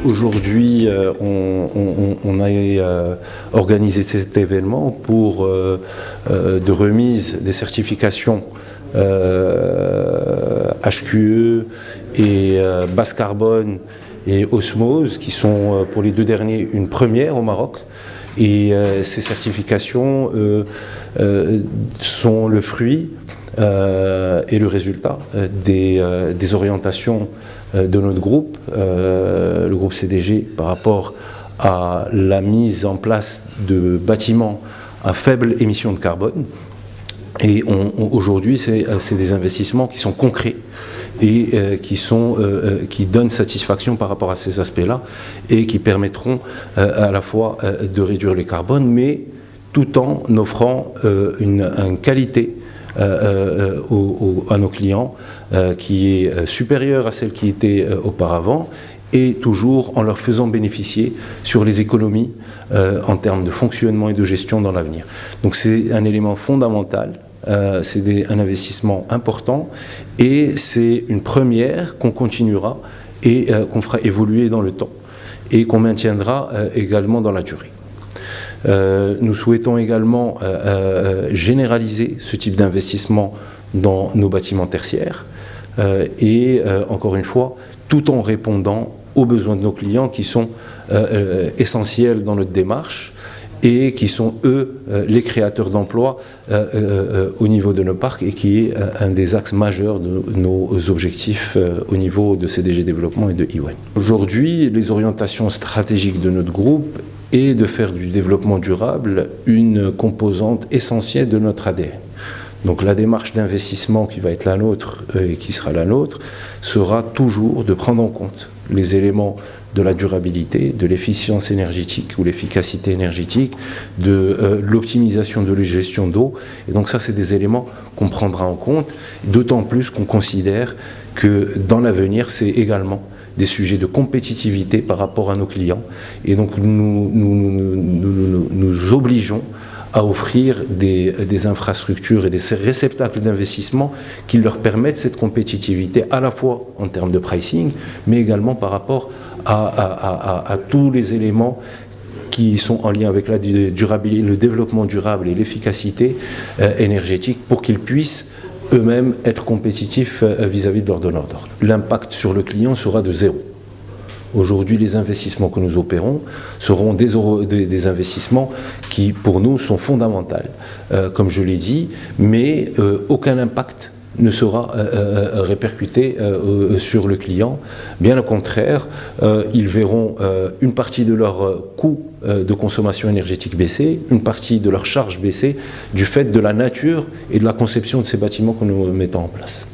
Aujourd'hui, on a organisé cet événement pour de remise des certifications HQE et basse carbone et osmose, qui sont pour les deux derniers une première au Maroc. Et ces certifications sont le fruit et le résultat des orientations de notre groupe, le groupe CDG, par rapport à la mise en place de bâtiments à faible émission de carbone. Et aujourd'hui, c'est des investissements qui sont concrets et qui donnent satisfaction par rapport à ces aspects-là et qui permettront à la fois de réduire le carbone, mais tout en offrant une qualité à nos clients qui est supérieure à celle qui était auparavant, et toujours en leur faisant bénéficier sur les économies en termes de fonctionnement et de gestion dans l'avenir. Donc c'est un élément fondamental, c'est un investissement important, et c'est une première qu'on continuera et qu'on fera évoluer dans le temps et qu'on maintiendra également dans la durée. Nous souhaitons également généraliser ce type d'investissement dans nos bâtiments tertiaires et encore une fois, tout en répondant aux besoins de nos clients qui sont essentiels dans notre démarche et qui sont, eux, les créateurs d'emplois au niveau de nos parcs, et qui est un des axes majeurs de nos objectifs au niveau de CDG Développement et de EY. Aujourd'hui, les orientations stratégiques de notre groupe est de faire du développement durable une composante essentielle de notre ADN. Donc la démarche d'investissement qui va être la nôtre et qui sera la nôtre sera toujours de prendre en compte les éléments de la durabilité, de l'efficience énergétique ou l'efficacité énergétique, de l'optimisation de la gestion d'eau. Et donc ça, c'est des éléments qu'on prendra en compte, d'autant plus qu'on considère que dans l'avenir, c'est également des sujets de compétitivité par rapport à nos clients. Et donc nous obligeons à offrir des infrastructures et des réceptacles d'investissement qui leur permettent cette compétitivité, à la fois en termes de pricing, mais également par rapport à tous les éléments qui sont en lien avec la durabilité, le développement durable et l'efficacité énergétique, pour qu'ils puissent eux-mêmes être compétitifs vis-à-vis de leur donneur d'ordre. L'impact sur le client sera de zéro. Aujourd'hui, les investissements que nous opérons seront des investissements qui, pour nous, sont fondamentaux, comme je l'ai dit, mais aucun impact ne sera répercuté sur le client. Bien au contraire, ils verront une partie de leur coût de consommation énergétique baisser, une partie de leur charge baisser, du fait de la nature et de la conception de ces bâtiments que nous mettons en place.